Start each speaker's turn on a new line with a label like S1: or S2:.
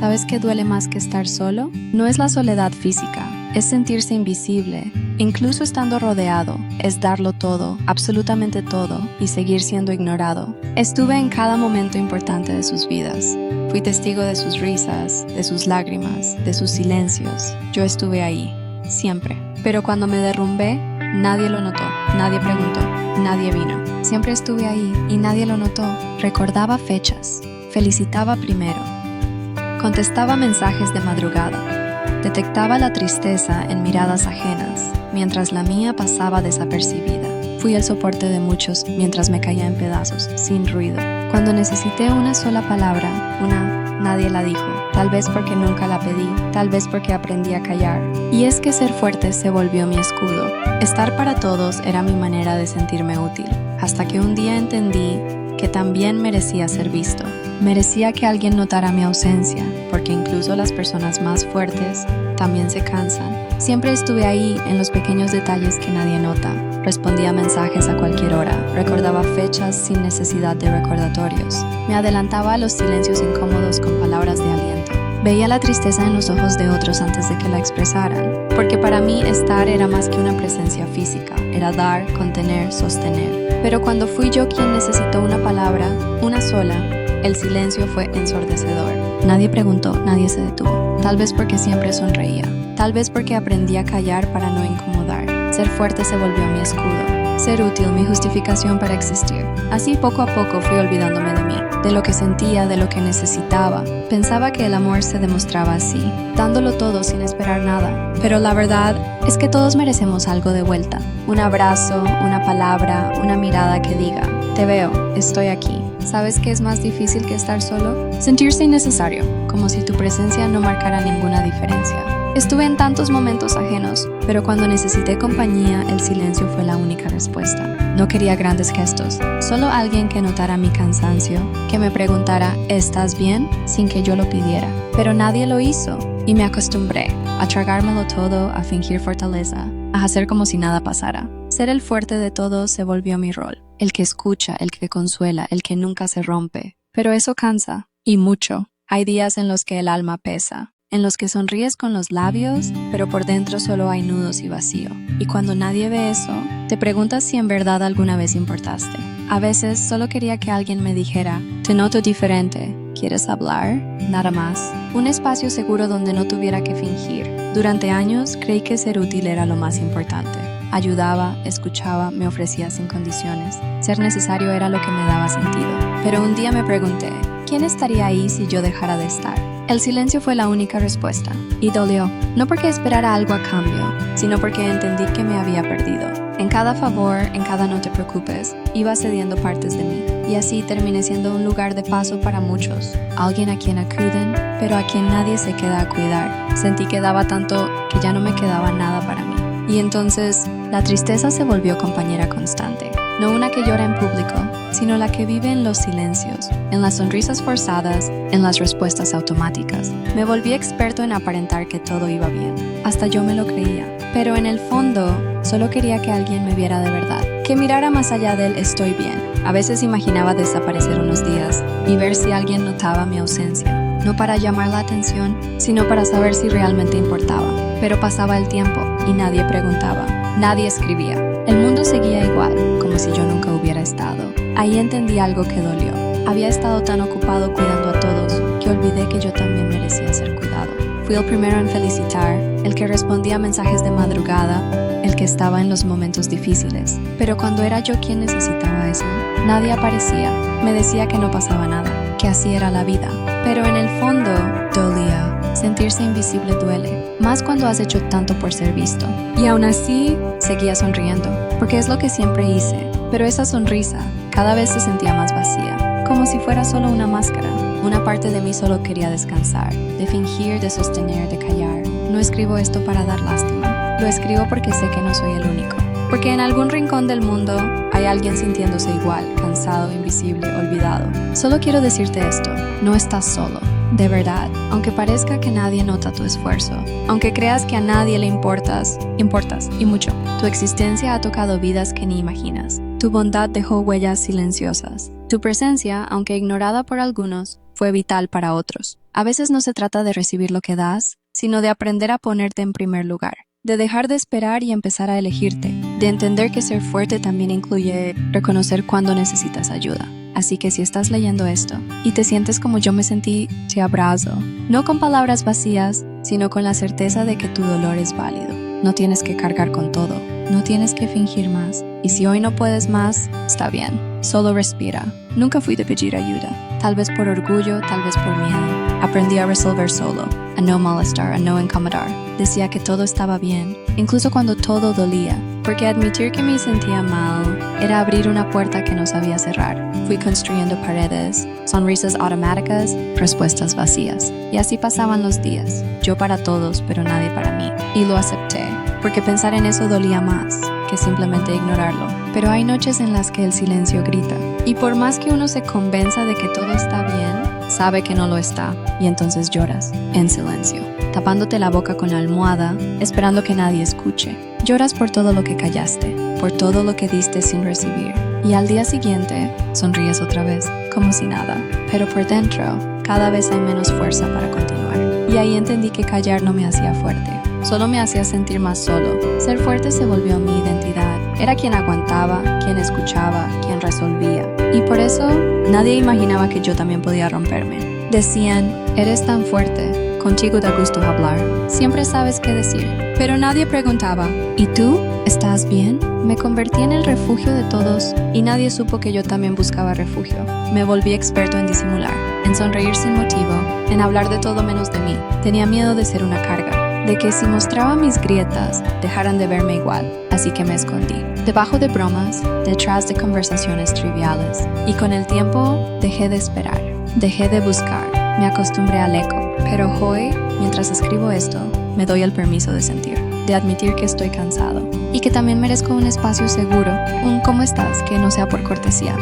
S1: ¿Sabes qué duele más que estar solo? No es la soledad física, es sentirse invisible. Incluso estando rodeado, es darlo todo, absolutamente todo, y seguir siendo ignorado. Estuve en cada momento importante de sus vidas. Fui testigo de sus risas, de sus lágrimas, de sus silencios. Yo estuve ahí, siempre. Pero cuando me derrumbé, nadie lo notó, nadie preguntó, nadie vino. Siempre estuve ahí y nadie lo notó. Recordaba fechas, felicitaba primero, contestaba mensajes de madrugada, detectaba la tristeza en miradas ajenas, mientras la mía pasaba desapercibida. Fui el soporte de muchos mientras me caía en pedazos, sin ruido. Cuando necesité una sola palabra, nadie la dijo. Tal vez porque nunca la pedí, tal vez porque aprendí a callar. Y es que ser fuerte se volvió mi escudo. Estar para todos era mi manera de sentirme útil, hasta que un día entendí que también merecía ser visto. Merecía que alguien notara mi ausencia, porque incluso las personas más fuertes también se cansan. Siempre estuve ahí en los pequeños detalles que nadie nota. Respondía mensajes a cualquier hora, recordaba fechas sin necesidad de recordatorios. Me adelantaba a los silencios incómodos con palabras de aliento. Veía la tristeza en los ojos de otros antes de que la expresaran, porque para mí estar era más que una presencia física, era dar, contener, sostener. Pero cuando fui yo quien necesitó una palabra, una sola, el silencio fue ensordecedor. Nadie preguntó, nadie se detuvo. Tal vez porque siempre sonreía. Tal vez porque aprendí a callar para no incomodar. Ser fuerte se volvió mi escudo. Ser útil, mi justificación para existir. Así poco a poco fui olvidándome de mí, de lo que sentía, de lo que necesitaba. Pensaba que el amor se demostraba así, dándolo todo sin esperar nada. Pero la verdad es que todos merecemos algo de vuelta. Un abrazo, una palabra, una mirada que diga, te veo, estoy aquí. ¿Sabes qué es más difícil que estar solo? Sentirse innecesario, como si tu presencia no marcara ninguna diferencia. Estuve en tantos momentos ajenos, pero cuando necesité compañía, el silencio fue la única respuesta. No quería grandes gestos, solo alguien que notara mi cansancio, que me preguntara, ¿estás bien?, sin que yo lo pidiera. Pero nadie lo hizo, y me acostumbré a tragármelo todo, a fingir fortaleza, a hacer como si nada pasara. Ser el fuerte de todos se volvió mi rol, el que escucha, el que consuela, el que nunca se rompe. Pero eso cansa, y mucho. Hay días en los que el alma pesa, en los que sonríes con los labios, pero por dentro solo hay nudos y vacío. Y cuando nadie ve eso, te preguntas si en verdad alguna vez importaste. A veces solo quería que alguien me dijera, te noto diferente, ¿quieres hablar? Nada más. Un espacio seguro donde no tuviera que fingir. Durante años creí que ser útil era lo más importante. Ayudaba, escuchaba, me ofrecía sin condiciones. Ser necesario era lo que me daba sentido. Pero un día me pregunté, ¿quién estaría ahí si yo dejara de estar? El silencio fue la única respuesta, y dolió, no porque esperara algo a cambio, sino porque entendí que me había perdido. En cada favor, en cada no te preocupes, iba cediendo partes de mí, y así terminé siendo un lugar de paso para muchos, alguien a quien acuden, pero a quien nadie se queda a cuidar. Sentí que daba tanto que ya no me quedaba nada para mí. Y entonces, la tristeza se volvió compañera constante. No una que llora en público, sino la que vive en los silencios, en las sonrisas forzadas, en las respuestas automáticas. Me volví experto en aparentar que todo iba bien. Hasta yo me lo creía. Pero en el fondo, solo quería que alguien me viera de verdad. Que mirara más allá del estoy bien. A veces imaginaba desaparecer unos días y ver si alguien notaba mi ausencia. No para llamar la atención, sino para saber si realmente importaba. Pero pasaba el tiempo y nadie preguntaba, nadie escribía. El mundo seguía igual, como si yo nunca hubiera estado. Ahí entendí algo que dolió. Había estado tan ocupado cuidando a todos que olvidé que yo también merecía ser cuidado. Fui el primero en felicitar, el que respondía mensajes de madrugada, el que estaba en los momentos difíciles. Pero cuando era yo quien necesitaba eso, nadie aparecía. Me decía que no pasaba nada, que así era la vida. Pero en el fondo, dolía. Sentirse invisible duele, más cuando has hecho tanto por ser visto. Y aún así, seguía sonriendo, porque es lo que siempre hice. Pero esa sonrisa cada vez se sentía más vacía, como si fuera solo una máscara. Una parte de mí solo quería descansar, de fingir, de sostener, de callar. No escribo esto para dar lástima, lo escribo porque sé que no soy el único. Porque en algún rincón del mundo hay alguien sintiéndose igual, cansado, invisible, olvidado. Solo quiero decirte esto, no estás solo. De verdad, aunque parezca que nadie nota tu esfuerzo, aunque creas que a nadie le importas y mucho, tu existencia ha tocado vidas que ni imaginas. Tu bondad dejó huellas silenciosas. Tu presencia, aunque ignorada por algunos, fue vital para otros. A veces no se trata de recibir lo que das, sino de aprender a ponerte en primer lugar, de dejar de esperar y empezar a elegirte, de entender que ser fuerte también incluye reconocer cuando necesitas ayuda. Así que si estás leyendo esto y te sientes como yo me sentí, te abrazo, no con palabras vacías, sino con la certeza de que tu dolor es válido. No tienes que cargar con todo, no tienes que fingir más, y si hoy no puedes más, está bien, solo respira. Nunca fui de pedir ayuda, tal vez por orgullo, tal vez por miedo. Aprendí a resolver solo, a no molestar, a no incomodar. Decía que todo estaba bien, incluso cuando todo dolía, porque admitir que me sentía mal era abrir una puerta que no sabía cerrar. Fui construyendo paredes, sonrisas automáticas, respuestas vacías. Y así pasaban los días, yo para todos, pero nadie para mí. Y lo acepté, porque pensar en eso dolía más que simplemente ignorarlo. Pero hay noches en las que el silencio grita. Y por más que uno se convenza de que todo está bien, sabe que no lo está. Y entonces lloras, en silencio, tapándote la boca con la almohada, esperando que nadie escuche. Lloras por todo lo que callaste, por todo lo que diste sin recibir. Y al día siguiente, sonríes otra vez, como si nada. Pero por dentro, cada vez hay menos fuerza para continuar. Y ahí entendí que callar no me hacía fuerte. Solo me hacía sentir más solo. Ser fuerte se volvió mi identidad. Era quien aguantaba, quien escuchaba, quien resolvía. Y por eso, nadie imaginaba que yo también podía romperme. Decían, eres tan fuerte, contigo da gusto hablar, siempre sabes qué decir. Pero nadie preguntaba, ¿y tú? ¿Estás bien? Me convertí en el refugio de todos y nadie supo que yo también buscaba refugio. Me volví experto en disimular, en sonreír sin motivo, en hablar de todo menos de mí. Tenía miedo de ser una carga, de que si mostraba mis grietas, dejaran de verme igual, así que me escondí. Debajo de bromas, detrás de conversaciones triviales. Y con el tiempo, dejé de esperar, dejé de buscar, me acostumbré al eco. Pero hoy, mientras escribo esto, me doy el permiso de sentir, de admitir que estoy cansado y que también merezco un espacio seguro, un ¿cómo estás? Que no sea por cortesía.